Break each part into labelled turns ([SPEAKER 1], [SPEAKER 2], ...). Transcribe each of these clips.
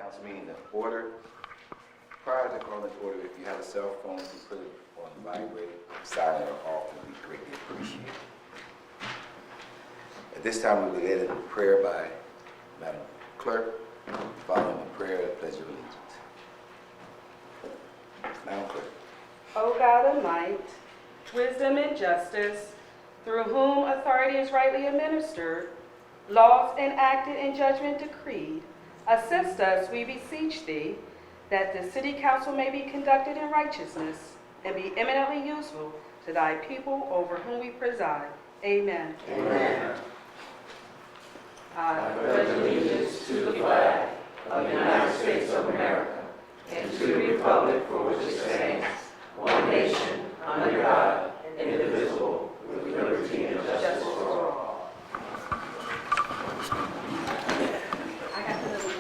[SPEAKER 1] council meeting to order. Prior to calling to order, if you have a cell phone, you put it on vibrate, silent or off, would be greatly appreciated. At this time, we will lead in prayer by Madam Clerk, following the prayer of pledge of allegiance. Madam Clerk.
[SPEAKER 2] O God of might, wisdom and justice, through whom authority is rightly administered, laws enacted and judgment decreed, assist us, we beseech thee, that the city council may be conducted in righteousness and be eminently useful to thy people over whom we preside. Amen.
[SPEAKER 3] Amen.
[SPEAKER 2] I
[SPEAKER 3] pledge allegiance to the flag of the United States of America and to the republic for which it stands, one nation, under God, indivisible, with liberty and justice for all.
[SPEAKER 2] I got the little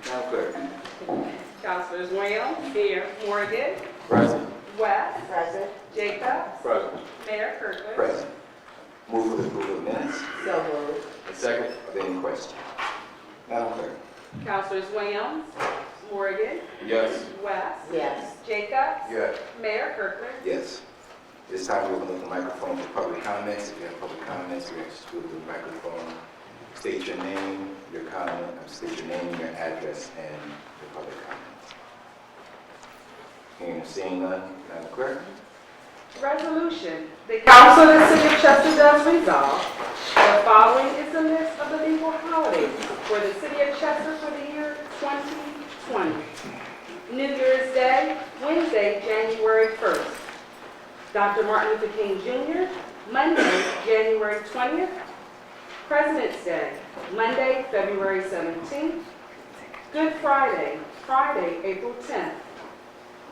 [SPEAKER 1] Madam Clerk.
[SPEAKER 2] Councilors Williams. Here. Morgan.
[SPEAKER 1] Present.
[SPEAKER 2] West.
[SPEAKER 3] Present.
[SPEAKER 2] Jacobs.
[SPEAKER 1] Present.
[SPEAKER 2] Mayor Kirkland.
[SPEAKER 1] Present. Move for the approval of minutes.
[SPEAKER 3] So moved.
[SPEAKER 1] Second. Are there any questions? Madam Clerk.
[SPEAKER 2] Councilors Williams. Morgan.
[SPEAKER 1] Yes.
[SPEAKER 2] West.
[SPEAKER 3] Yes.
[SPEAKER 2] Jacobs.
[SPEAKER 1] Yes.
[SPEAKER 2] Mayor Kirkland.
[SPEAKER 1] Yes. This time we open up the microphone for public comments. If you have public comments, we ask you to the microphone. State your name, your comment, state your name, your address, and your public comments. Hearing and seeing none, Madam Clerk.
[SPEAKER 2] Resolution. The Council of the City of Chester does resolve the following is a list of the legal holidays for the City of Chester for the year 2020. New Year's Day, Wednesday, January 1st. Dr. Martin Luther King Jr., Monday, January 20th. President's Day, Monday, February 17th. Good Friday, Friday, April 10th.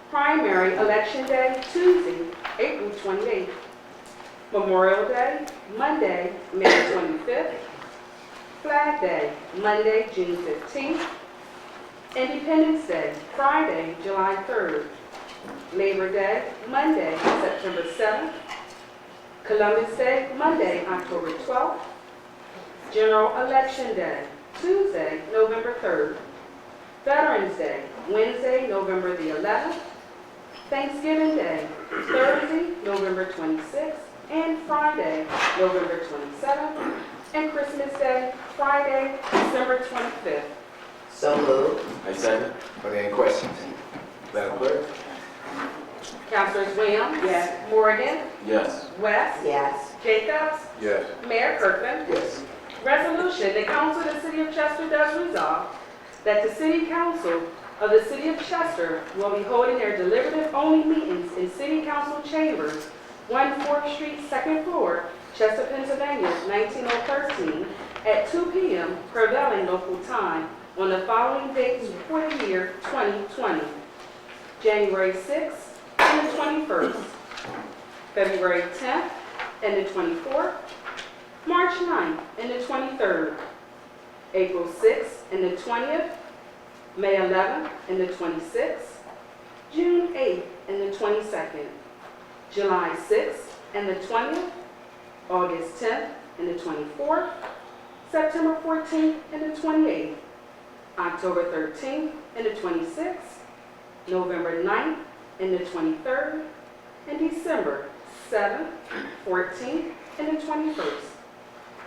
[SPEAKER 2] Primary Election Day, Tuesday, April 28th. Memorial Day, Monday, May 25th. Flag Day, Monday, June 15th. Independence Day, Friday, July 3rd. Labor Day, Monday, September 7th. Columbus Day, Monday, October 12th. General Election Day, Tuesday, November 3rd. Veterans Day, Wednesday, November the 11th. Thanksgiving Day, Thursday, November 26th. And Friday, November 27th. And Christmas Day, Friday, December 25th.
[SPEAKER 3] So moved.
[SPEAKER 1] I second. Are there any questions? Madam Clerk.
[SPEAKER 2] Councilors Williams. Yes. Morgan.
[SPEAKER 1] Yes.
[SPEAKER 2] West.
[SPEAKER 3] Yes.
[SPEAKER 2] Jacobs.
[SPEAKER 1] Yes.
[SPEAKER 2] Mayor Kirkland.
[SPEAKER 1] Yes.
[SPEAKER 2] Resolution, the Council of the City of Chester does resolve that the City Council of the City of Chester will be holding their deliberative-only meetings in City Council Chambers, 1 4th Street, 2nd floor, Chester, Pennsylvania, 19013, at 2 p.m. prevailing local time on the following dates for the year 2020. January 6th and the 21st, February 10th and the 24th, March 9th and the 23rd, April 6th and the 20th, May 11th and the 26th, June 8th and the 22nd, July 6th and the 20th, August 10th and the 24th, September 14th and the 28th, October 13th and the 26th, November 9th and the 23rd, and December 7th, 14th, and the 21st.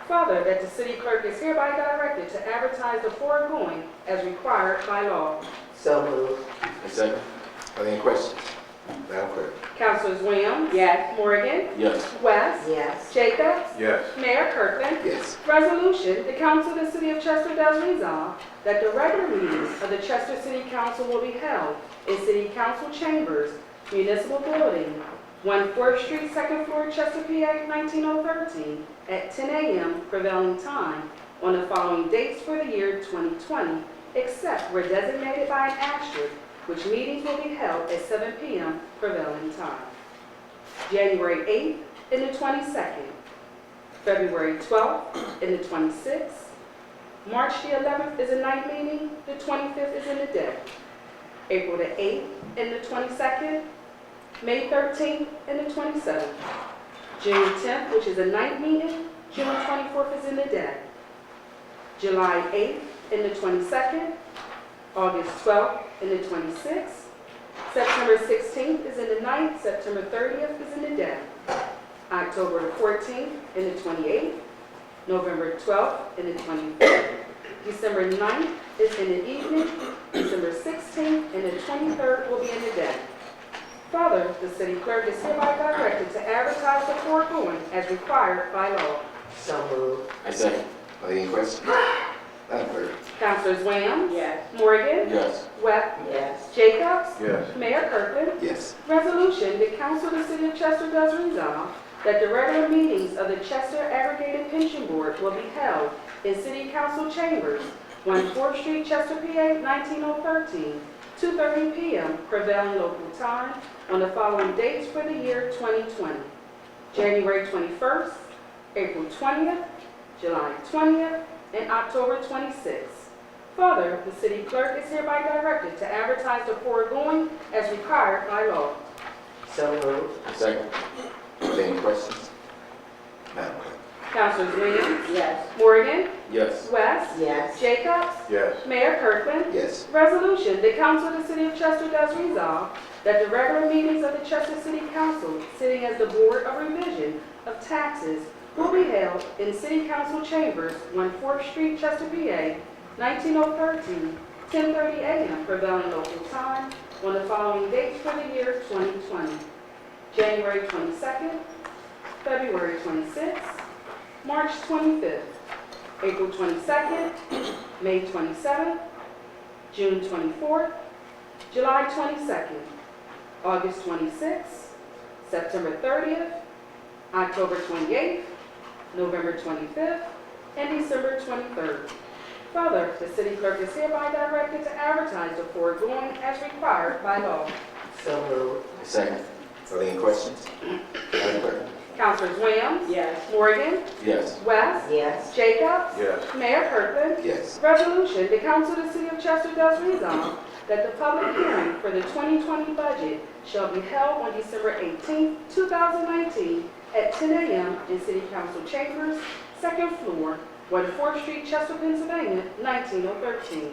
[SPEAKER 2] Further, that the city clerk is hereby directed to advertise the foregoing as required by law.
[SPEAKER 3] So moved.
[SPEAKER 1] I second. Are there any questions? Madam Clerk.
[SPEAKER 2] Councilors Williams. Yes. Morgan.
[SPEAKER 1] Yes.
[SPEAKER 2] West.
[SPEAKER 3] Yes.
[SPEAKER 2] Jacobs.
[SPEAKER 1] Yes.
[SPEAKER 2] Mayor Kirkland.
[SPEAKER 1] Yes.
[SPEAKER 2] Resolution, the Council of the City of Chester does resolve that the regular meetings of the Chester City Council will be held in City Council Chambers, Municipal Building, 1 4th Street, 2nd floor, Chester, PA, 19013, at 10 a.m. prevailing time on the following dates for the year 2020, except where designated by an asterisk, which meetings will be held at 7 p.m. prevailing time. January 8th and the 22nd, February 12th and the 26th, March the 11th is a night meeting, the 25th is in the day. April the 8th and the 22nd, May 13th and the 27th. June 10th, which is a night meeting. June 24th is in the day. July 8th and the 22nd. August 12th and the 26th. September 16th is in the night. September 30th is in the day. October the 14th and the 28th. November 12th and the 25th. December 9th is in the evening. December 16th and the 23rd will be in the day. Further, the city clerk is hereby directed to advertise the foregoing as required by law.
[SPEAKER 3] So moved.
[SPEAKER 1] I second. Are there any questions? Madam Clerk?
[SPEAKER 2] Councilors Williams?
[SPEAKER 3] Yes.
[SPEAKER 2] Morgan?
[SPEAKER 1] Yes.
[SPEAKER 2] Webb?
[SPEAKER 3] Yes.
[SPEAKER 2] Jacobs?
[SPEAKER 1] Yes.
[SPEAKER 2] Mayor Kirkland?
[SPEAKER 1] Yes.
[SPEAKER 2] Resolution, the council of the city of Chester does resolve that the regular meetings of the Chester Aggregated Pension Board will be held in city council chambers, 1 4th Street, Chester, PA, 19013, 2:30 p.m. prevailing local time on the following dates for the year 2020. January 21st, April 20th, July 20th, and October 26th. Further, the city clerk is hereby directed to advertise the foregoing as required by law.
[SPEAKER 3] So moved.
[SPEAKER 1] I second. Are there any questions? Madam Clerk?
[SPEAKER 2] Councilors Williams?
[SPEAKER 3] Yes.
[SPEAKER 2] Morgan?
[SPEAKER 1] Yes.
[SPEAKER 2] West?
[SPEAKER 3] Yes.
[SPEAKER 2] Jacobs?
[SPEAKER 1] Yes.
[SPEAKER 2] Mayor Kirkland?
[SPEAKER 1] Yes.
[SPEAKER 2] Resolution, the council of the city of Chester does resolve that the regular meetings of the Chester City Council, sitting as the Board of Revision of Taxes, will be held in City Council Chambers, 1 4th Street, Chester, PA, 19013, 10:30 a.m. prevailing local time on the following dates for the year 2020. January 22nd, February 26th, March 25th, April 22nd, May 27th, June 24th, July 22nd, August 26th, September 30th, October 28th, November 25th, and December 23rd. Further, the city clerk is hereby directed to advertise the foregoing as required by law.
[SPEAKER 3] So moved.
[SPEAKER 1] I second. Are there any questions? Madam Clerk?
[SPEAKER 2] Councilors Williams?
[SPEAKER 3] Yes.
[SPEAKER 2] Morgan?
[SPEAKER 1] Yes.
[SPEAKER 2] West?
[SPEAKER 3] Yes.
[SPEAKER 2] Jacobs?
[SPEAKER 1] Yes.
[SPEAKER 2] Mayor Kirkland?
[SPEAKER 1] Yes.
[SPEAKER 2] Resolution, the council of the city of Chester does resolve that the public hearing for the 2020 budget shall be held on December 18, 2019 at 10 a.m. in City Council Chambers, 2nd floor, 1 4th Street, Chester, Pennsylvania, 19013.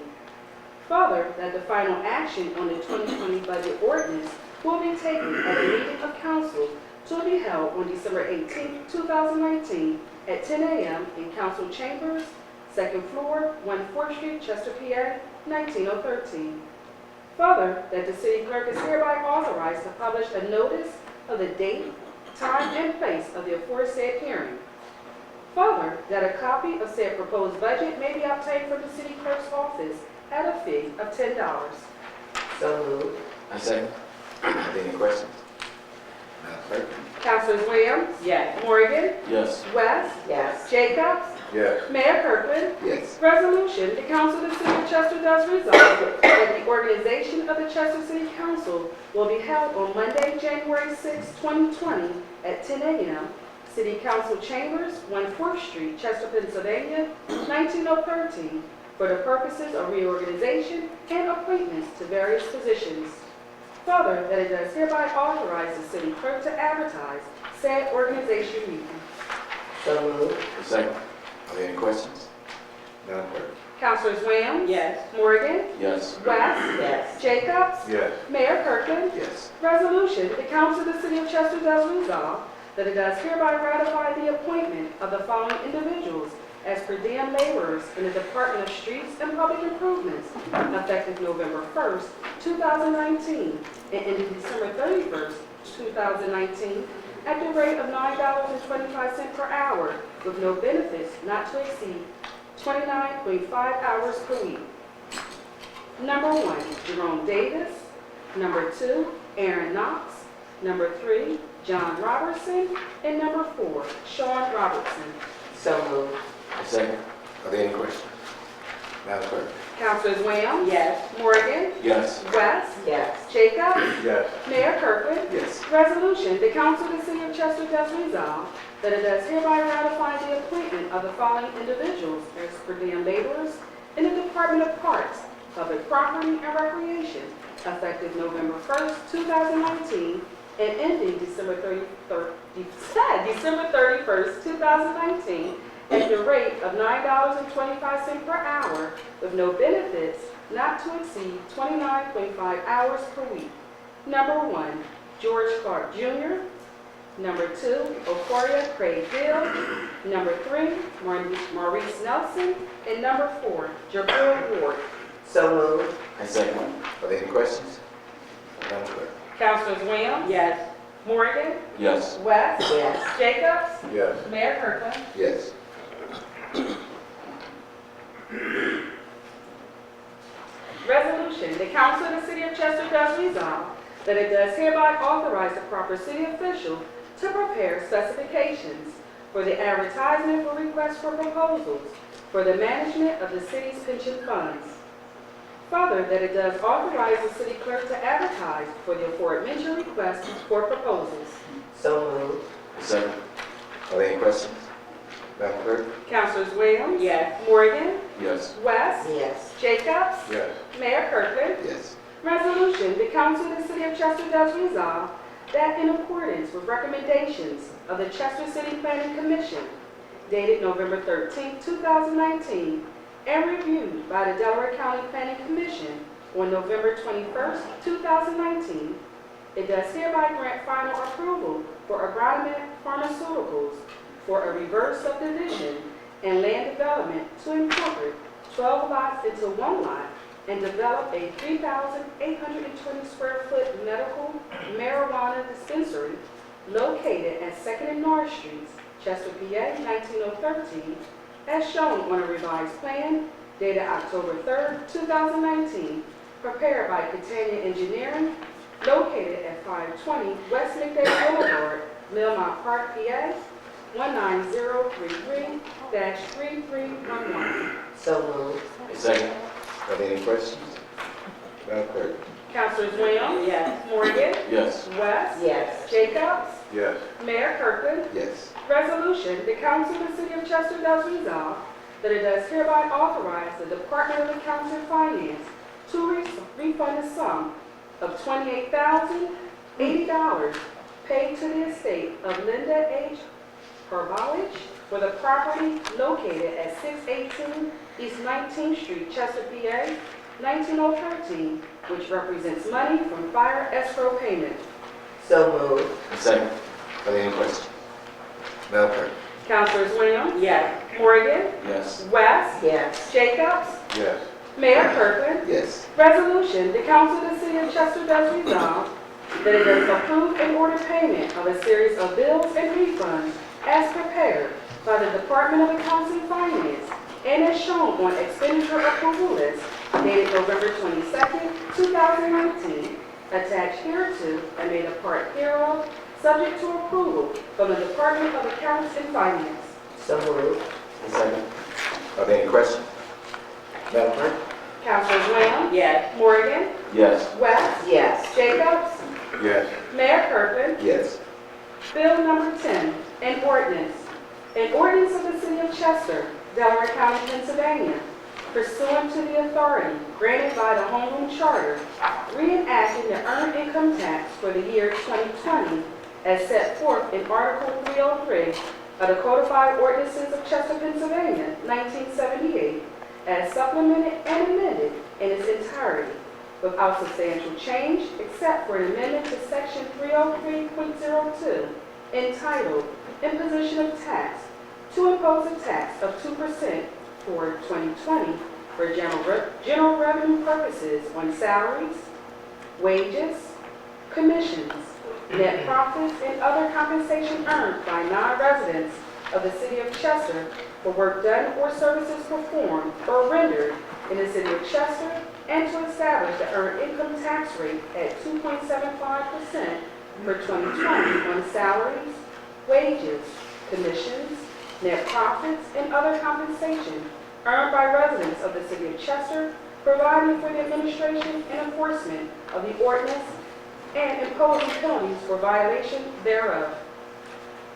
[SPEAKER 2] Further, that the final action on the 2020 budget ordinance will be taken at a meeting of council to be held on December 18, 2019 at 10 a.m. in council chambers, 2nd floor, 1 4th Street, Chester, PA, 19013. Further, that the city clerk is hereby authorized to publish a notice of the date, time, and place of the aforesaid hearing. Further, that a copy of said proposed budget may be obtained from the city clerk's office at a fee of $10.
[SPEAKER 3] So moved.
[SPEAKER 1] I second. Are there any questions? Madam Clerk?
[SPEAKER 2] Councilors Williams?
[SPEAKER 3] Yes.
[SPEAKER 2] Morgan?
[SPEAKER 1] Yes.
[SPEAKER 2] West?
[SPEAKER 3] Yes.
[SPEAKER 2] Jacobs?
[SPEAKER 1] Yes.
[SPEAKER 2] Mayor Kirkland?
[SPEAKER 1] Yes.
[SPEAKER 2] Resolution, the council of the city of Chester does resolve that the organization of the Chester City Council will be held on Monday, January 6, 2020 at 10 a.m. City Council Chambers, 1 4th Street, Chester, Pennsylvania, 19013, for the purposes of reorganization and appointments to various positions. Further, that it does hereby authorize the city clerk to advertise said organization meeting.
[SPEAKER 3] So moved.
[SPEAKER 1] I second. Are there any questions? Madam Clerk?
[SPEAKER 2] Councilors Williams?
[SPEAKER 3] Yes.
[SPEAKER 2] Morgan?
[SPEAKER 1] Yes.
[SPEAKER 2] West?
[SPEAKER 3] Yes.
[SPEAKER 2] Jacobs?
[SPEAKER 1] Yes.
[SPEAKER 2] Mayor Kirkland?
[SPEAKER 1] Yes.
[SPEAKER 2] Resolution, the council of the city of Chester does resolve that it does hereby ratify the appointment of the following individuals as per diem laborers in the Department of Streets and Public Improvements, effective November 1st, 2019, and ending December 31st, 2019, at the rate of $9.25 per hour, with no benefits not to exceed 29.5 hours per week. Number 1, Jerome Davis. Number 2, Aaron Knox. Number 3, John Robertson. And number 4, Sean Robertson.
[SPEAKER 3] So moved.
[SPEAKER 1] I second. Are there any questions? Madam Clerk?
[SPEAKER 2] Councilors Williams?
[SPEAKER 3] Yes.
[SPEAKER 2] Morgan?
[SPEAKER 1] Yes.
[SPEAKER 2] West?
[SPEAKER 3] Yes.
[SPEAKER 2] Jacobs?
[SPEAKER 1] Yes.
[SPEAKER 2] Mayor Kirkland?
[SPEAKER 1] Yes.
[SPEAKER 2] Resolution, the council of the city of Chester does resolve that it does hereby ratify the appointment of the following individuals as per diem laborers in the Department of Parks, Public Property, and Recreation, effective November 1st, 2019, and ending December 31st, 2019, at the rate of $9.25 per hour with no benefits, not to exceed 29.5 hours per week. Number 1, George Clark Jr. Number 2, Ophoria Craig Gill. Number 3, Maurice Nelson. And number 4, Jabril Ward.
[SPEAKER 3] So moved.
[SPEAKER 1] I second. Are there any questions? Madam Clerk?
[SPEAKER 2] Councilors Williams?
[SPEAKER 3] Yes.
[SPEAKER 2] Morgan?
[SPEAKER 1] Yes.
[SPEAKER 2] West?
[SPEAKER 3] Yes.
[SPEAKER 2] Jacobs?
[SPEAKER 1] Yes.
[SPEAKER 2] Mayor Kirkland?
[SPEAKER 1] Yes.
[SPEAKER 2] Resolution, the Council of the City of Chester does resolve that it does hereby authorize the proper city official to prepare specifications for the advertisement for requests for proposals for the management of the city's pension funds. Further, that it does authorize the city clerk to advertise for the aforementioned requests for proposals.
[SPEAKER 3] So moved.
[SPEAKER 1] Second. Are there any questions? Madam Clerk?
[SPEAKER 2] Councilors Williams?
[SPEAKER 3] Yes.
[SPEAKER 2] Morgan?
[SPEAKER 1] Yes.
[SPEAKER 2] West?
[SPEAKER 3] Yes.
[SPEAKER 2] Jacobs?
[SPEAKER 1] Yes.
[SPEAKER 2] Mayor Kirkland?
[SPEAKER 1] Yes.
[SPEAKER 2] Resolution, the Council of the City of Chester does resolve that in accordance with recommendations of the Chester City Planning Commission dated November 13, 2019, and reviewed by the Delaware County Planning Commission on November 21, 2019, it does hereby grant final approval for Agronomed Pharmaceuticals for a reverse subdivision and land development to incorporate 12 lots into one lot and develop a 3,820 square foot medical marijuana dispensary located at 2nd and North Streets, Chester, PA, 19013, as shown on a revised plan dated October 3, 2019, prepared by Catania Engineering, located at 520 West McDade Boulevard, Millmont Park, PA, 19033-3311.
[SPEAKER 3] So moved.
[SPEAKER 1] Second. Are there any questions? Madam Clerk?
[SPEAKER 2] Councilors Williams?
[SPEAKER 3] Yes.
[SPEAKER 2] Morgan?
[SPEAKER 1] Yes.
[SPEAKER 2] West?
[SPEAKER 3] Yes.
[SPEAKER 2] Jacobs?
[SPEAKER 1] Yes.
[SPEAKER 2] Mayor Kirkland?
[SPEAKER 1] Yes.
[SPEAKER 2] Resolution, the Council of the City of Chester does resolve that it does hereby authorize the Department of Accounts and Finance to refund a sum of $28,080 paid to the estate of Linda H. Herbalich for the property located at 618 East 19th Street, Chester, PA, 19013, which represents money from fire escrow payment.
[SPEAKER 3] So moved.
[SPEAKER 1] Second. Are there any questions? Madam Clerk?
[SPEAKER 2] Councilors Williams?
[SPEAKER 3] Yes.
[SPEAKER 2] Morgan?
[SPEAKER 1] Yes.
[SPEAKER 2] West?
[SPEAKER 3] Yes.
[SPEAKER 2] Jacobs?
[SPEAKER 1] Yes.
[SPEAKER 2] Mayor Kirkland?
[SPEAKER 1] Yes.
[SPEAKER 2] Resolution, the Council of the City of Chester does resolve that it does approve and order payment of a series of bills and refunds as prepared by the Department of Accounts and Finance and as shown on expenditure approval list dated November 22nd, 2019, attached hereto and made a part hereof, subject to approval from the Department of Accounts and Finance.
[SPEAKER 3] So moved.
[SPEAKER 1] Second. Are there any questions? Madam Clerk?
[SPEAKER 2] Councilors Williams?
[SPEAKER 3] Yes.
[SPEAKER 2] Morgan?
[SPEAKER 1] Yes.
[SPEAKER 2] West?
[SPEAKER 3] Yes.
[SPEAKER 2] Jacobs?
[SPEAKER 1] Yes.
[SPEAKER 2] Mayor Kirkland?
[SPEAKER 1] Yes.
[SPEAKER 2] Bill number 10, an ordinance. An ordinance of the City of Chester, Delaware County, Pennsylvania, pursuant to the authority granted by the Home Rule Charter, reenacting the earned income tax for the year 2020 as set forth in Article 303 of the Codified Ordinances of Chester, Pennsylvania, 1978, as supplemented and amended in its entirety, without substantial change except for an amendment to Section 303.02, entitled Imposition of Tax, to impose a tax of 2% for 2020 for general revenue purposes on salaries, wages, commissions, net profits, and other compensation earned by non-residents of the City of Chester for work done or services performed or rendered in the City of Chester, and to establish the earned income tax rate at 2.75% for 2020 on salaries, wages, commissions, net profits, and other compensation earned by residents of the City of Chester, providing for the administration and enforcement of the ordinance and imposing penalties for violation thereof.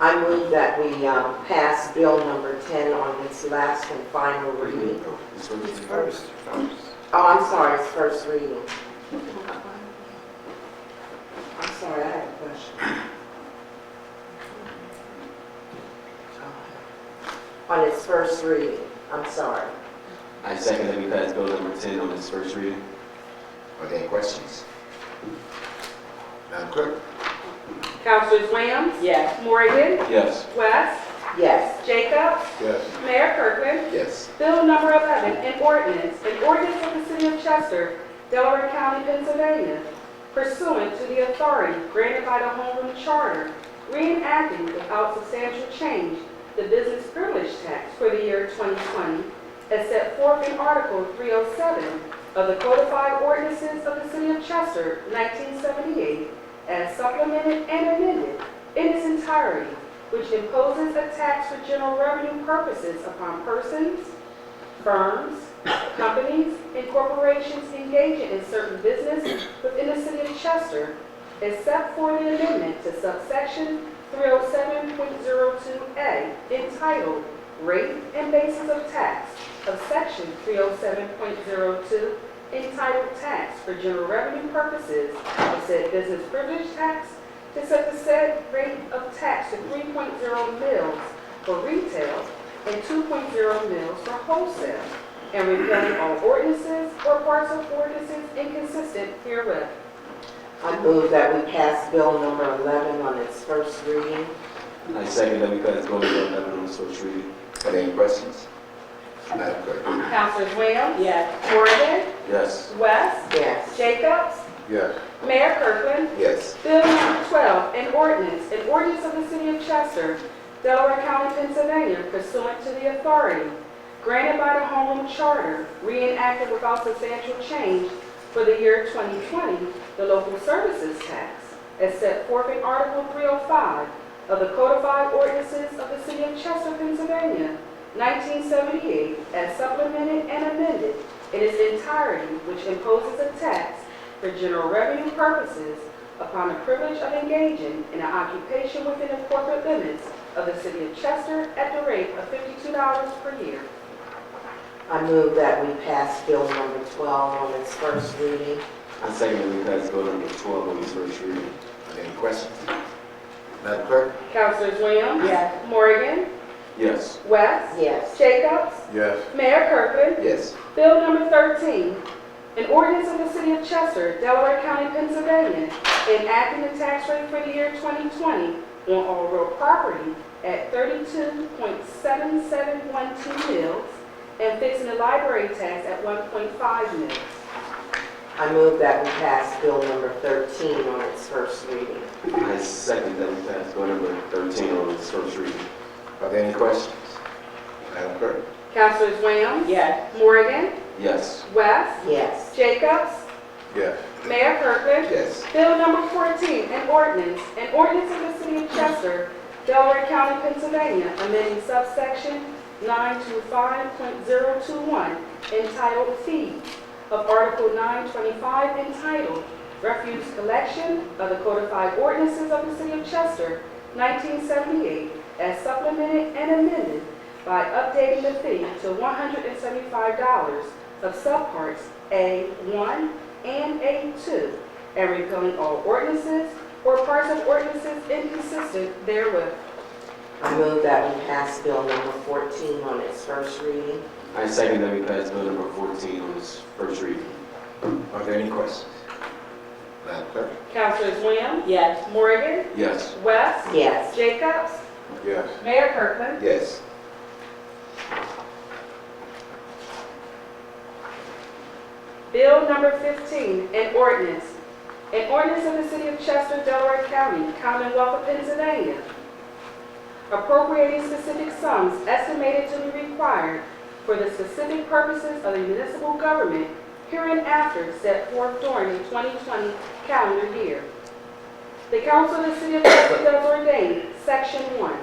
[SPEAKER 3] I move that we pass Bill number 10 on its last and final reading.
[SPEAKER 1] First.
[SPEAKER 3] Oh, I'm sorry, it's first reading. I'm sorry, I have a question.
[SPEAKER 1] motion.
[SPEAKER 3] On its first reading, I'm sorry.
[SPEAKER 4] I second that we pass bill number 10 on its first reading.
[SPEAKER 1] Are there any questions? Madam Clerk?
[SPEAKER 2] Councilors Williams?
[SPEAKER 3] Yes.
[SPEAKER 2] Morgan?
[SPEAKER 4] Yes.
[SPEAKER 2] West?
[SPEAKER 3] Yes.
[SPEAKER 2] Jacobs?
[SPEAKER 1] Yes.
[SPEAKER 2] Mayor Kirkland?
[SPEAKER 1] Yes.
[SPEAKER 2] Bill number 11, an ordinance of the City of Chester, Delaware County, Pennsylvania, pursuant to the authority granted by the Home Rule Charter, reenacting without substantial change the business privilege tax for the year 2020, as set forth in Article 307 of the Codified Ordinances of the City of Chester, 1978, as supplemented and amended in its entirety, which imposes a tax for general revenue purposes upon persons, firms, companies, and corporations engaging in certain business within the City of Chester, except for the amendment to subsection 307.02A, entitled Rate and Basis of Tax of Section 307.02, entitled Tax for General Revenue Purposes of said business privilege tax, to set the said rate of tax to 3.0 mils for retail and 2.0 mils for wholesale, and repealing all ordinances or parts of ordinances inconsistent herewith.
[SPEAKER 3] I move that we pass bill number 11 on its first reading.
[SPEAKER 4] I second that we pass bill number 11 on its first reading.
[SPEAKER 1] Are there any questions? Madam Clerk?
[SPEAKER 2] Councilors Williams?
[SPEAKER 3] Yes.
[SPEAKER 2] Morgan?
[SPEAKER 4] Yes.
[SPEAKER 2] West?
[SPEAKER 3] Yes.
[SPEAKER 2] Jacobs?
[SPEAKER 1] Yes.
[SPEAKER 2] Mayor Kirkland?
[SPEAKER 1] Yes.
[SPEAKER 2] Bill number 12, an ordinance of the City of Chester, Delaware County, Pennsylvania, pursuant to the authority granted by the Home Rule Charter, reenacted without substantial change for the year 2020, the local services tax, as set forth in Article 305 of the Codified Ordinances of the City of Chester, Pennsylvania, 1978, as supplemented and amended in its entirety, which imposes a tax for general revenue purposes upon the privilege of engaging in an occupation within the corporate limits of the City of Chester at the rate of $52 per year.
[SPEAKER 3] I move that we pass bill number 12 on its first reading.
[SPEAKER 4] I second that we pass bill number 12 on its first reading.
[SPEAKER 1] Are there any questions? Madam Clerk?
[SPEAKER 2] Councilors Williams?
[SPEAKER 3] Yes.
[SPEAKER 2] Morgan?
[SPEAKER 4] Yes.
[SPEAKER 2] West?
[SPEAKER 3] Yes.
[SPEAKER 2] Jacobs?
[SPEAKER 1] Yes.
[SPEAKER 2] Mayor Kirkland?
[SPEAKER 1] Yes.
[SPEAKER 2] Bill number 13, an ordinance of the City of Chester, Delaware County, Pennsylvania, enacting the tax rate for the year 2020 on all real property at 32.7712 mils and fixing the library tax at 1.5 mils.
[SPEAKER 3] I move that we pass bill number 13 on its first reading.
[SPEAKER 4] I second that we pass bill number 13 on its first reading.
[SPEAKER 1] Are there any questions? Madam Clerk?
[SPEAKER 2] Councilors Williams?
[SPEAKER 3] Yes.
[SPEAKER 2] Morgan?
[SPEAKER 4] Yes.
[SPEAKER 2] West?
[SPEAKER 3] Yes.
[SPEAKER 2] Jacobs?
[SPEAKER 1] Yes.
[SPEAKER 2] Mayor Kirkland?
[SPEAKER 1] Yes.
[SPEAKER 2] Bill number 14, an ordinance of the City of Chester, Delaware County, Pennsylvania, amending subsection 925.021, entitled Fees, of Article 925, entitled Refuse Collection of the Codified Ordinances of the City of Chester, 1978, as supplemented and amended by updating the fee to $175 of subparts A1 and A2, and repealing all ordinances or parts of ordinances inconsistent therewith.
[SPEAKER 3] I move that we pass bill number 14 on its first reading.
[SPEAKER 4] I second that we pass bill number 14 on its first reading.
[SPEAKER 1] Are there any questions? Madam Clerk?
[SPEAKER 2] Councilors Williams?
[SPEAKER 3] Yes.
[SPEAKER 2] Morgan?
[SPEAKER 4] Yes.
[SPEAKER 2] West?
[SPEAKER 3] Yes.
[SPEAKER 2] Jacobs?
[SPEAKER 1] Yes.
[SPEAKER 2] Mayor Kirkland?
[SPEAKER 1] Yes.
[SPEAKER 2] Bill number 15, an ordinance of the City of Chester, Delaware County, Commonwealth of Pennsylvania, appropriating specific sums estimated to be required for the specific purposes of the municipal government hereinafter set forth during the 2020 calendar year. The Council of the City of Chester does ordain, Section 1,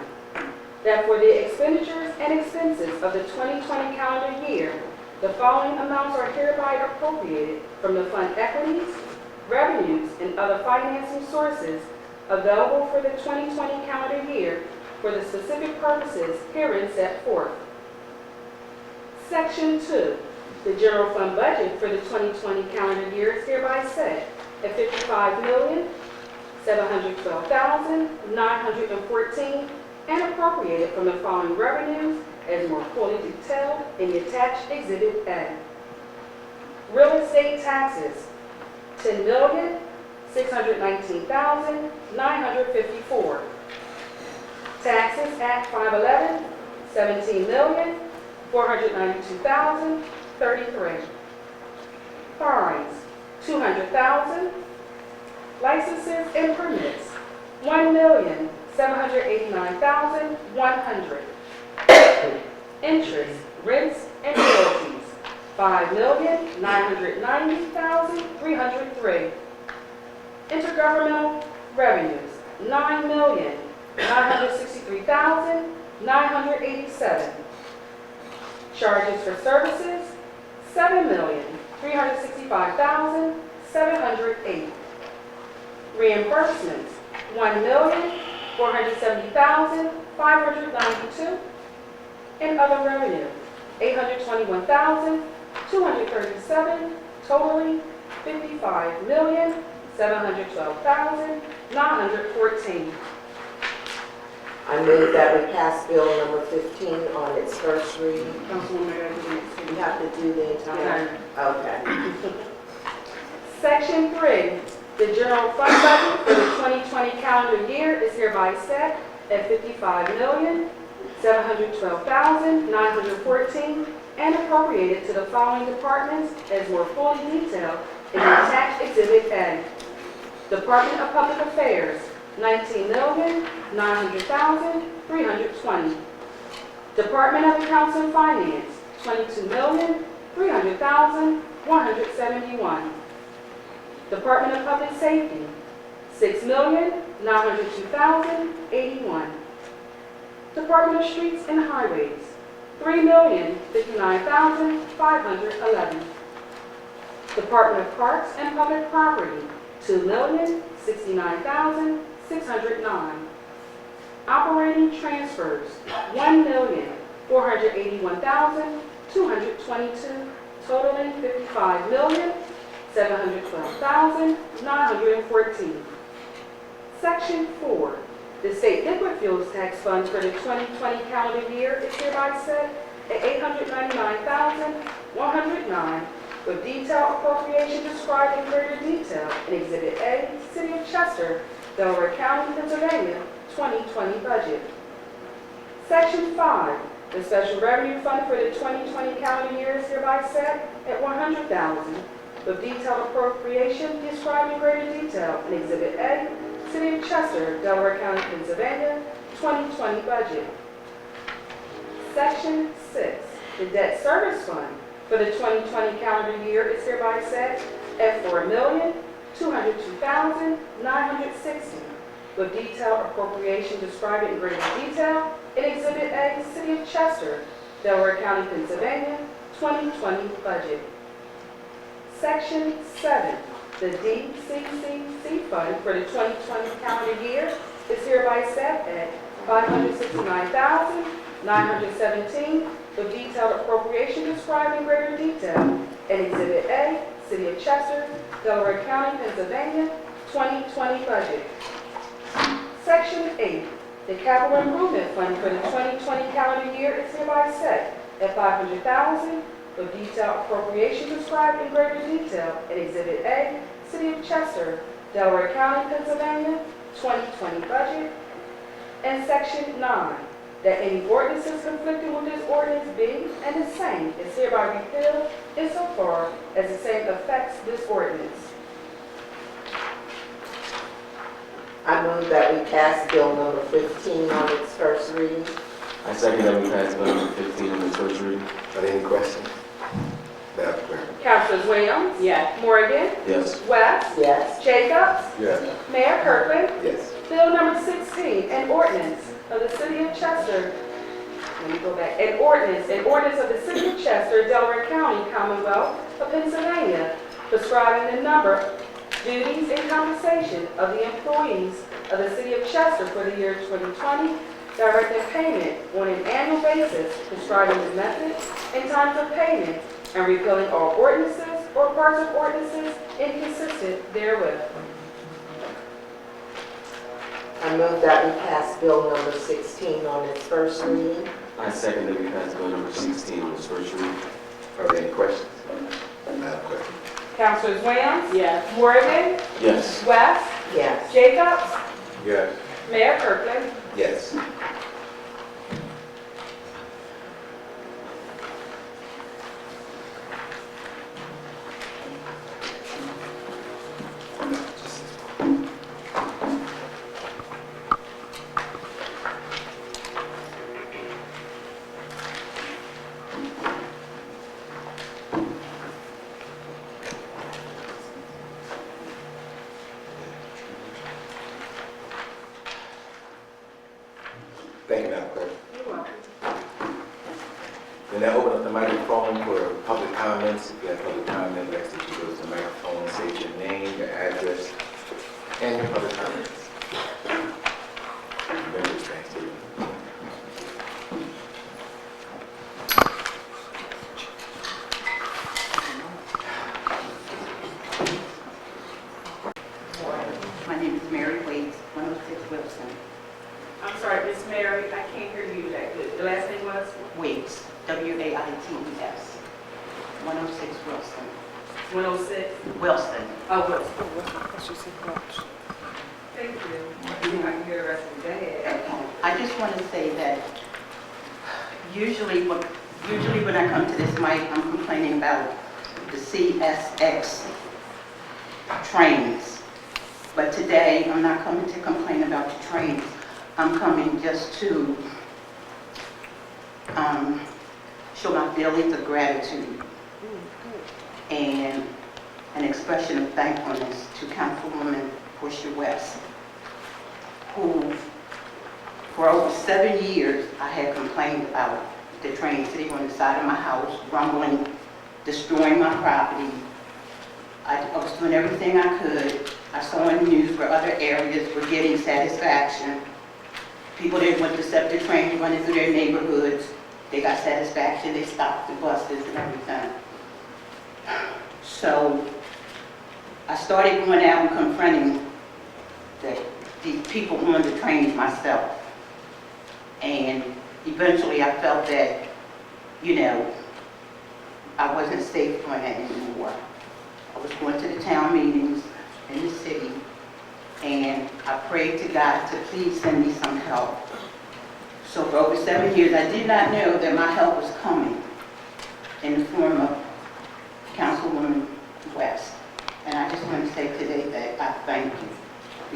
[SPEAKER 2] that for the expenditures and expenses of the 2020 calendar year, the following amounts are hereby appropriated from the fund equities, revenues, and other financing sources available for the 2020 calendar year for the specific purposes herein set forth. Section 2. The general fund budget for the 2020 calendar year is hereby set at $712,914, and appropriated from the following revenues as more fully detailed in the attached Exhibit A. Real estate taxes, $10,619,954. Taxes at 511, $17,492,033. Fines, $200,000. Licenses and permits, $1,789,100. Interest, rents, and royalties, $5,990,303. Intergovernmental revenues, $9,963,987. Charges for services, $7,365,708. Reimbursements, $1,470,592. And other revenue, $821,237, totaling $55,712,914.
[SPEAKER 3] I move that we pass bill number 15 on its first reading.
[SPEAKER 2] Councilwoman, I gotta do the next
[SPEAKER 3] We
[SPEAKER 2] one.
[SPEAKER 3] have to do the entire, okay.
[SPEAKER 2] Section 3, the general fund budget for the 2020 calendar year is hereby set at $55,712,914 and appropriated to the following departments as more fully detailed in the attached Exhibit A. Department of Public Affairs, $19,900,320. Department of Accounts and Finance, $22,300,171. Department of Public Safety, $6,902,081. Department of Streets and Highways, $3,059,511. Department of Parks and Public Property, $2,069,609. Operating transfers, $1,481,222, totaling $55,712,914. Section 4, the state liquid fuels tax fund for the 2020 calendar year is hereby set at $899,109, with detailed appropriation described in greater detail in Exhibit A, City of Chester, Delaware County, Pennsylvania, 2020 budget. Section 5, the special revenue fund for the 2020 calendar year is hereby set at $100,000, with detailed appropriation described in greater detail in Exhibit A, City of Chester, Delaware County, Pennsylvania, 2020 budget. Section 6, the debt service fund for the 2020 calendar year is hereby set at $4,202,960, with detailed appropriation described in greater detail in Exhibit A, City of Chester, Delaware County, Pennsylvania, 2020 budget. Section 7, the DCCC fund for the 2020 calendar year is hereby set at $569,917, with detailed appropriation described in greater detail in Exhibit A, City of Chester, Delaware County, Pennsylvania, 2020 budget. Section 8, the capital improvement fund for the 2020 calendar year is hereby set at $500,000, with detailed appropriation described in greater detail in Exhibit A, City of Chester, Delaware County, Pennsylvania, 2020 budget. And Section 9, that any ordinances conflicting with this ordinance be and the same is hereby repealed insofar as the same affects this ordinance.
[SPEAKER 3] I move that we pass bill number 15 on its first reading.
[SPEAKER 4] I second that we pass bill number 15 on its first reading.
[SPEAKER 1] Are there any questions? Madam Clerk?
[SPEAKER 2] Councilors Williams?
[SPEAKER 3] Yes.
[SPEAKER 2] Morgan?
[SPEAKER 4] Yes.
[SPEAKER 2] West?
[SPEAKER 3] Yes.
[SPEAKER 2] Jacobs?
[SPEAKER 1] Yes.
[SPEAKER 2] Mayor Kirkland?
[SPEAKER 1] Yes.
[SPEAKER 2] Bill number 16, an ordinance of the City of Chester, let me go back, an ordinance of the City of Chester, Delaware County, Commonwealth of Pennsylvania, prescribing the number, duties, and compensation of the employees of the City of Chester for the year 2020, directing payment on an annual basis, prescribing the method and times of payment, and repealing all ordinances or parts of ordinances inconsistent therewith.
[SPEAKER 3] I move that we pass bill number 16 on its first reading.
[SPEAKER 4] I second that we pass bill number 16 on its first reading.
[SPEAKER 1] Are there any questions? Madam Clerk?
[SPEAKER 2] Councilors Williams?
[SPEAKER 5] Yes.
[SPEAKER 2] Morgan?
[SPEAKER 4] Yes.
[SPEAKER 2] West?
[SPEAKER 3] Yes.
[SPEAKER 2] Jacobs?
[SPEAKER 1] Yes.
[SPEAKER 2] Mayor Kirkland?
[SPEAKER 1] Yes. Thank you, Madam Clerk.
[SPEAKER 2] You're welcome.
[SPEAKER 1] We now open up the microphone for public comments. If you have public comment, we ask that you go to the microphone, state your name, your address, and your public comments. Members, thanks to you.
[SPEAKER 6] My name is Mary Waits, 106 Wilson.
[SPEAKER 2] I'm sorry, Miss Mary, I can't hear you that good. The last name was?
[SPEAKER 6] Waits, W-A-I-T-E-S, 106 Wilson.
[SPEAKER 2] 106?
[SPEAKER 6] Wilson.
[SPEAKER 2] Oh, Wilson. Thank you. I can hear the rest of the day.
[SPEAKER 6] I just want to say that usually when I come to this mic, I'm complaining about the CSX trains. But today, I'm not coming to complain about the trains. I'm coming just to show my feelings of gratitude and an expression of thankfulness to Councilwoman Portia West, who for over 7 years I had complained about the train sitting on the side of my house, rumbling, destroying my property. I was doing everything I could. I saw in the news where other areas were getting satisfaction. People didn't want to accept the train running through their neighborhoods. They got satisfaction, they stopped the buses and everything. So I started going out and confronting the people on the trains myself. And eventually I felt that, I wasn't safe doing that anymore. I was going to the town meetings in the city, and I prayed to God to please send me some help. So for over 7 years, I did not know that my help was coming in the form of Councilwoman West. And I just want to say today that I thank you,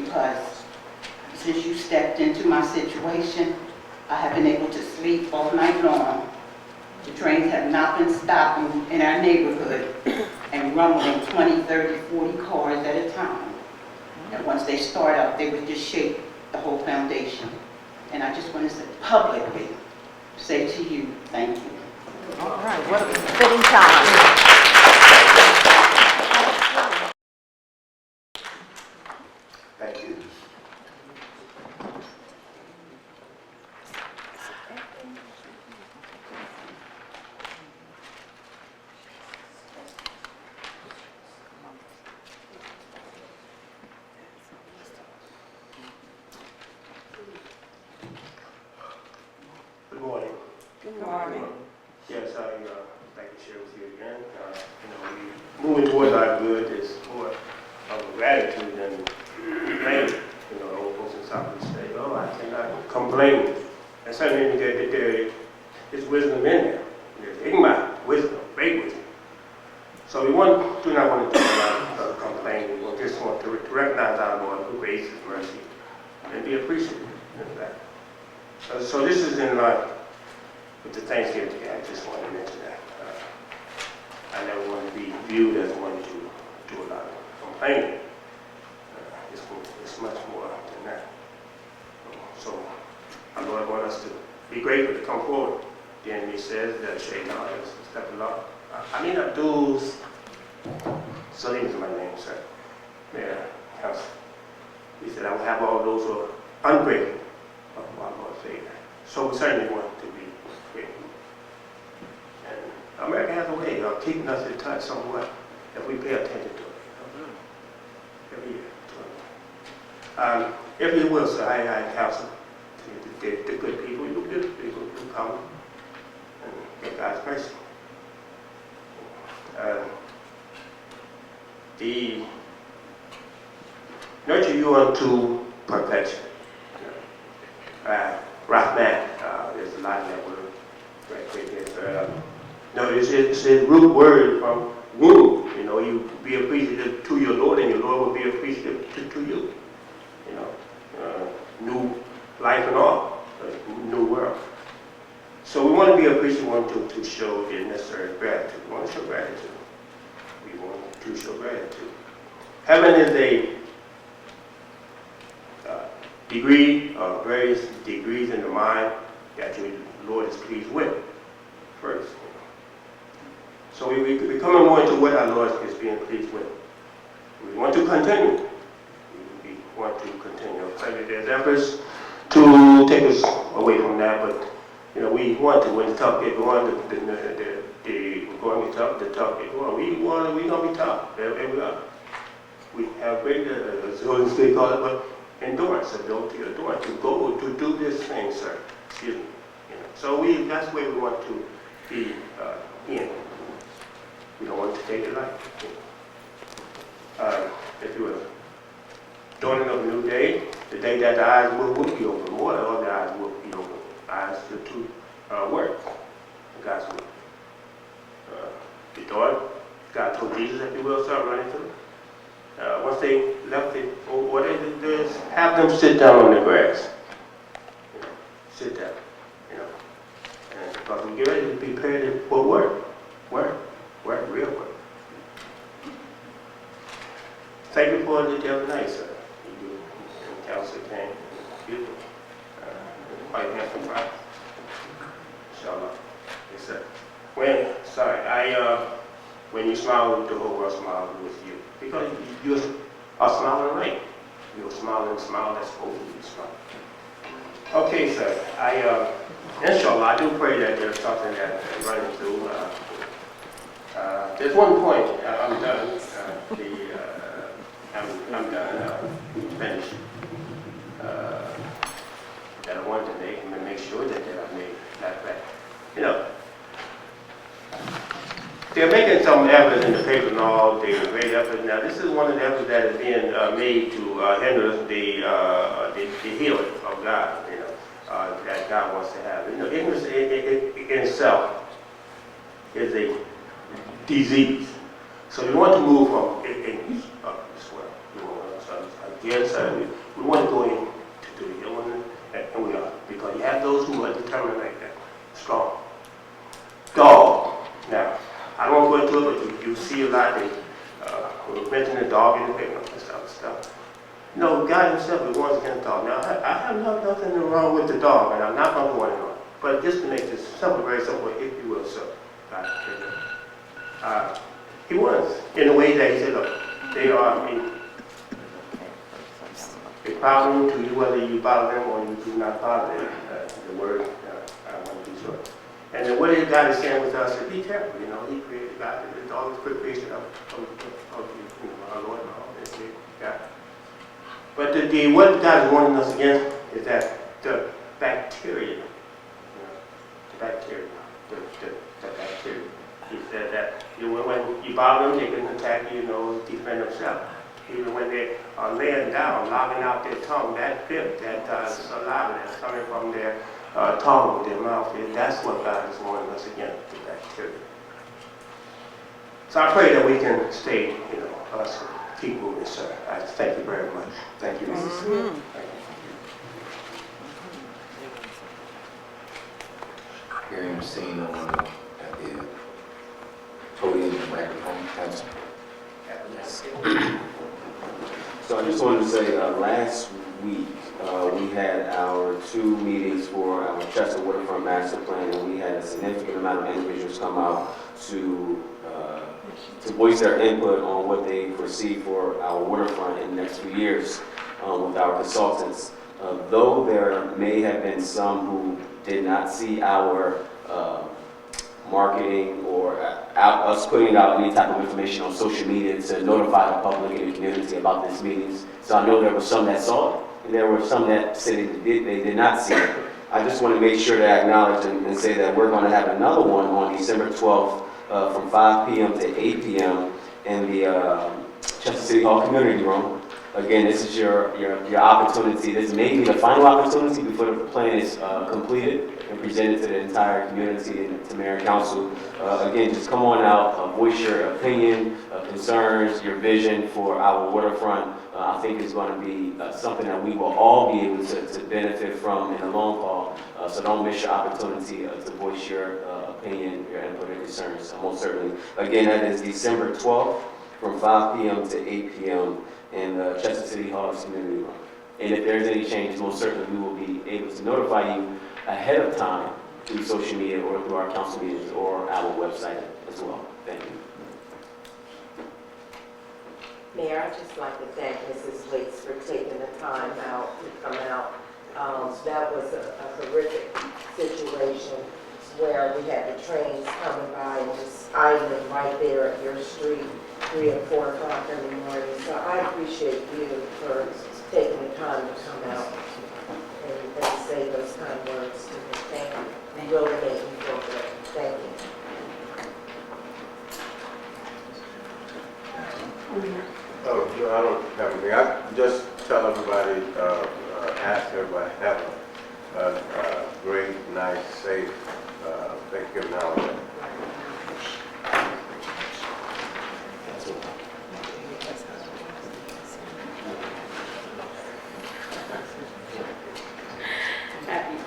[SPEAKER 6] because since you stepped into my situation, I have been able to sleep all night long. The trains have not been stopping in our neighborhood and rumbling 20, 30, 40 cars at a time. And once they start up, they would just shake the whole foundation. And I just want to say publicly, say to you, thank you.
[SPEAKER 5] All right, what a fitting time.
[SPEAKER 1] Thank you.
[SPEAKER 7] Good morning.
[SPEAKER 2] Good morning.
[SPEAKER 7] Yes, I'd like to share with you again. We moving towards our good is more of gratitude than blame. Old folks in South say, "Oh, I cannot complain." And certainly there is wisdom in there. There's ignorant wisdom, great wisdom. So we do not want to do a lot of complaining. We just want to recognize our Lord for grace and mercy and be appreciative of that. So this is in line with the Thanksgiving Day. I just want to mention that. I never want to be viewed as one to do a lot of complaining. It's much more than that. So our Lord wants us to be grateful to come forward. The enemy says that Shaitan is step along. Amin Abdul Salim is my name, sir. Mayor, Council. He said, I will have all those who are ungrateful of our Lord's favor. So we certainly want to be grateful. And America has a way of keeping us in touch somewhat if we pay attention to it. Every year. if you will, sir, I counsel the good people, you good people who come and get God's mercy. The nurture you unto perfection. Rahman, there's a lot of that word right there. No, it's a root word from womb. You know, you be appreciative to your Lord, and your Lord will be appreciative to you. You know, new life and all, new world. So we want to be appreciative, we want to show the necessary gratitude. We want to show gratitude. We want to show gratitude. Heaven is a degree, various degrees in the mind that your Lord is pleased with first. So we coming more into what our Lord is being pleased with. We want to continue. We want to continue. There's efforts to take us away from that, but you know, we want to, when the tough get going, we're going to tough, the tough get going. We're going to be tough. There we are. We have great, as they call it, but endurance, ability, endurance to go to do this thing, sir. Excuse me. You know, so that's where we want to be in. We don't want to take it light. If you will, dawning of a new day, the day that the eyes will be open, more of the eyes will be open. Eyes to work, God's will. The door, God told Jesus, if you will, start running through. Once they left it, what they did is have them sit down on the grass. You know, sit down, you know. And because we get ready to be prepared for work, real work. Thank you for the other night, sir. You and council came, beautiful. Quite handsome, right? Inshallah. Yes, sir. When you smile, the whole world smiles with you. Because you are smiling right. You're smiling, smile that's supposed to be smiling. Okay, sir. Inshallah, I do pray that there's something that I'm running through. There's one point. I'm done. I'm done. Finished. That I wanted to make sure that I made that back. You know, they're making some efforts in the paper and all. They're great efforts. Now, this is one of the efforts that is being made to hinder the healing of God. You know, that God wants to have. You know, ignorance in itself is a disease. So we want to move from ignorance up as well. Again, sir, we want to go in to the healing, and we are, because you have those who are determined like that, strong. Dog. Now, I don't want to go into it, but you see a lot. They mention the dog in the paper and stuff. No, God himself is once again dog. Now, I have nothing wrong with the dog, and I'm not going to go on. But just to make this simple, very simple, if you will, sir. He was, in a way that he said, look, they are a problem to you whether you bother them or you do not bother them. The word, I want to be sure. And then what God is saying with us is be careful. You know, He created God. It's all this creation of our Lord and all this. God. But what God is warning us against is that the bacteria, the bacteria. He said that when you bother them, they can attack you, defend themselves. Even when they are laying down, logging out their tongue, that fifth, that saliva that's coming from their tongue, their mouth, that's what God is warning us against, the bacteria. So I pray that we can stay, us keep moving, sir. I thank you very much. Thank you, Mrs. Smith. Thank you.
[SPEAKER 1] Hearing and seeing no one at the podium and microphone, council.
[SPEAKER 4] So I just wanted to say, last week, we had our 2 meetings for our Chester Waterfront Master Plan, and we had a significant amount of individuals come out to voice their input on what they foresee for our waterfront in the next few years with our consultants. Though there may have been some who did not see our marketing or us putting out any type of information on social media to notify the public and the community about these meetings. So I know there were some that saw it, and there were some that said they did not see it. I just want to make sure that I acknowledge and say that we're going to have another one on December 12th from 5 p.m. to 8 p.m. in the Chester City Hall Community Room. Again, this is your opportunity. This may be the final opportunity before the plan is completed and presented to the entire community and to Mayor and Council. Again, just come on out, voice your opinion, concerns, your vision for our waterfront. I think it's going to be something that we will all be able to benefit from in the long haul. So don't miss your opportunity to voice your opinion, your input, and concerns. Most certainly. Again, that is December 12th from 5 p.m. to 8 p.m. in the Chester City Hall Community Room. And if there's any changes, most certainly we will be able to notify you ahead of time through social media or through our council meetings or our website as well. Thank you.
[SPEAKER 3] Mayor, I'd just like to thank Mrs. Waits for taking the time out to come out. That was a horrific situation where we had the trains coming by and just idling right there at your street, 3 and 4 o'clock in the morning. So I appreciate you for taking the time to come out and say those kind of words to me. Thank you. You really made me feel good. Thank you.
[SPEAKER 8] Oh, I don't have anything. I just tell everybody, ask everybody to have a great, nice, safe Thanksgiving holiday.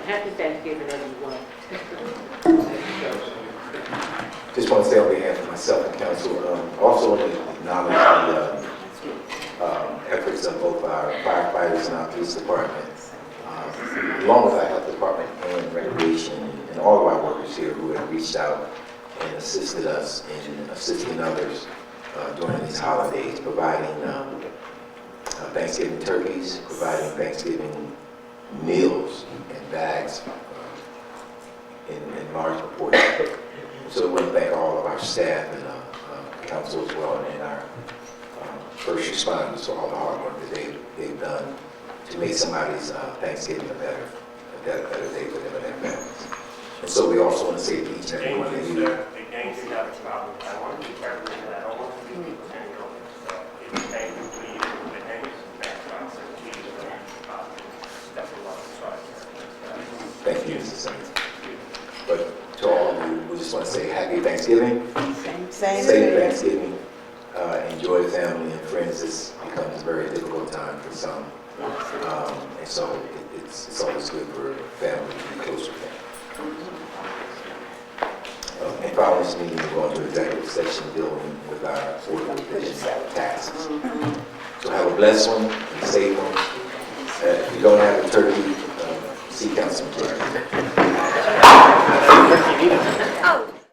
[SPEAKER 2] Happy Thanksgiving, everyone.
[SPEAKER 1] Just want to say on behalf of myself and council, also want to acknowledge the efforts of both our firefighters and our police department, along with our health department and recreation, and all of our workers here who have reached out and assisted us in assisting others during these holidays, providing Thanksgiving turkeys, providing Thanksgiving meals and bags in large proportions. So we want to thank all of our staff and council as well, and our first responders for all the hard work that they've done to make somebody's Thanksgiving a better day for them and their families. And so we also want to say to each and every one of you.
[SPEAKER 7] The games you got a problem. I want to be careful with that. I don't want to be people turning over. So if you can't please, the games, that's why I said please. Definitely want to try.
[SPEAKER 1] Thank you, Mr. Simmons. But to all of you, we just want to say happy Thanksgiving.
[SPEAKER 5] Same
[SPEAKER 1] Safe Thanksgiving. Enjoy family and friends. This becomes a very difficult time for some. And so it's always good for family to be close with them. And following this meeting, we're going to executive session dealing with our Board of Division taxes. So have a blessed one and a safe one. If you don't have a turkey, see Councilman Jerry.